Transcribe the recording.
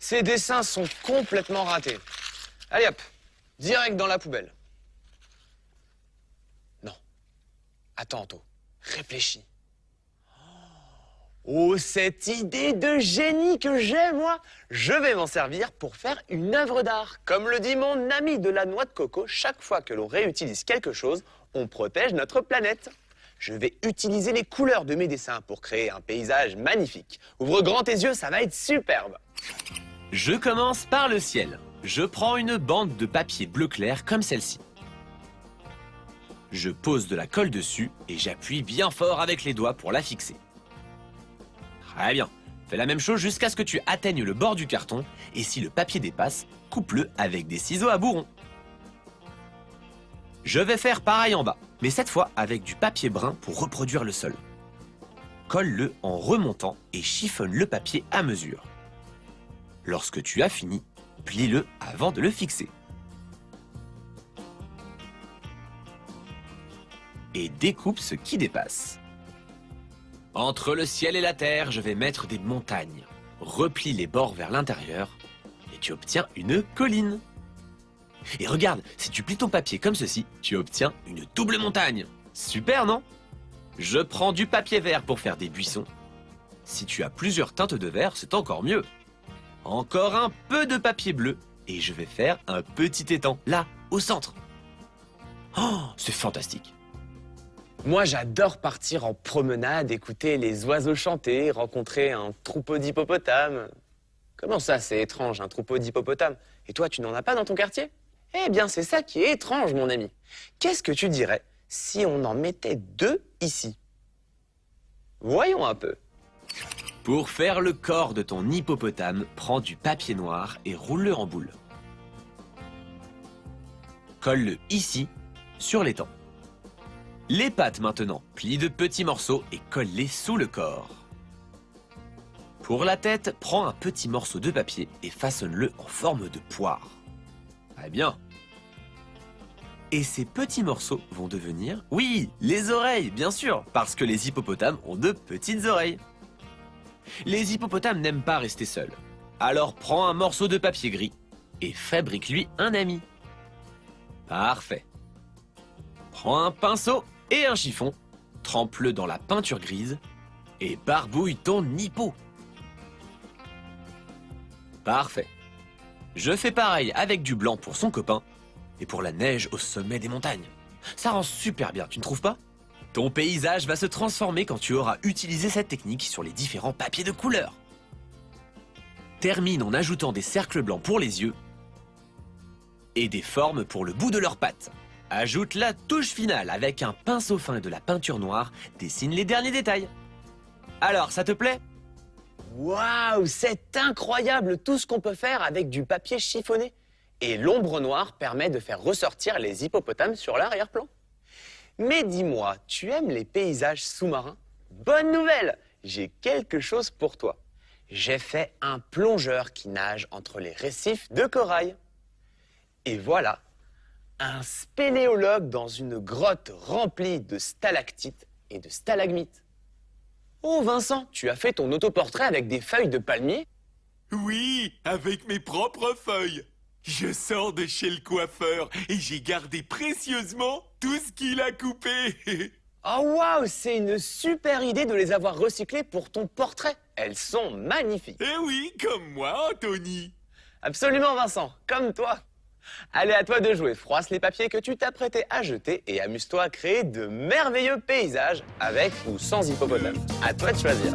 Ces dessins sont complètement ratés. Allez hop, direct dans la poubelle. Non. Attends, Anto. Réfléchis. Oh, cette idée de génie que j'ai, moi! Je vais m'en servir pour faire une œuvre d'art. Comme le dit mon ami de la noix de coco, chaque fois que l'on réutilise quelque chose, on protège notre planète. Je vais utiliser les couleurs de mes dessins pour créer un paysage magnifique. Ouvre grand tes yeux, ça va être superbe. Je commence par le ciel. Je prends une bande de papier bleu clair comme celle-ci. Je pose de la colle dessus et j'appuie bien fort avec les doigts pour la fixer. Très bien. Fais la même chose jusqu'à ce que tu atteignes le bord du carton et si le papier dépasse, coupe-le avec des ciseaux à bourron. Je vais faire pareil en bas, mais cette fois avec du papier brun pour reproduire le sol. Colle-le en remontant et chiffonne le papier à mesure. Lorsque tu as fini, plie-le avant de le fixer. Et découpe ce qui dépasse. Entre le ciel et la terre, je vais mettre des montagnes. Replie les bords vers l'intérieur et tu obtiens une colline. Et regarde, si tu plies ton papier comme ceci, tu obtiens une double montagne. Super, non? Je prends du papier vert pour faire des buissons. Si tu as plusieurs teintes de vert, c'est encore mieux. Encore un peu de papier bleu et je vais faire un petit étang, là, au centre. Oh, c'est fantastique. Moi, j'adore partir en promenade, écouter les oiseaux chanter, rencontrer un troupeau d'hippopotames. Comment ça, c'est étrange, un troupeau d'hippopotames? Et toi, tu n'en as pas dans ton quartier? Eh bien, c'est ça qui est étrange, mon ami. Qu'est-ce que tu dirais si on en mettait 2 ici? Voyons un peu. Pour faire le corps de ton hippopotame, prends du papier noir et roule-le en boule. Colle-le ici, sur l'étang. Les pattes maintenant, plie de petits morceaux et colle-les sous le corps. Pour la tête, prends un petit morceau de papier et façonne-le en forme de poire. Très bien. Et ces petits morceaux vont devenir, oui, les oreilles, bien sûr, parce que les hippopotames ont de petites oreilles. Les hippopotames n'aiment pas rester seuls. Alors prends un morceau de papier gris et fabrique-lui un ami. Parfait. Prends un pinceau et un chiffon, trempe-le dans la peinture grise et barbouille ton hippo. Parfait. Je fais pareil avec du blanc pour son copain et pour la neige au sommet des montagnes. Ça rend super bien, tu ne trouves pas? Ton paysage va se transformer quand tu auras utilisé cette technique sur les différents papiers de couleur. Termine en ajoutant des cercles blancs pour les yeux et des formes pour le bout de leurs pattes. Ajoute la touche finale avec un pinceau fin et de la peinture noire, dessine les derniers détails. Alors, ça te plaît? Waouh, c'est incroyable tout ce qu'on peut faire avec du papier chiffonné. Et l'ombre noire permet de faire ressortir les hippopotames sur l'arrière-plan. Mais dis-moi, tu aimes les paysages sous-marins? Bonne nouvelle, j'ai quelque chose pour toi. J'ai fait un plongeur qui nage entre les récifs de corail. Et voilà, un spéléologue dans une grotte remplie de stalactites et de stalagmites. Oh Vincent, tu as fait ton autoportrait avec des feuilles de palmier? Oui, avec mes propres feuilles. Je sors de chez le coiffeur et j'ai gardé précieusement tout ce qu'il a coupé. Oh waouh, c'est une super idée de les avoir recyclées pour ton portrait. Elles sont magnifiques. Eh oui, comme moi, Anthony. Absolument Vincent, comme toi. Allez, à toi de jouer, froisse les papiers que tu t'apprêtais à jeter et amuse-toi à créer de merveilleux paysages avec ou sans hippopotame. À toi de choisir.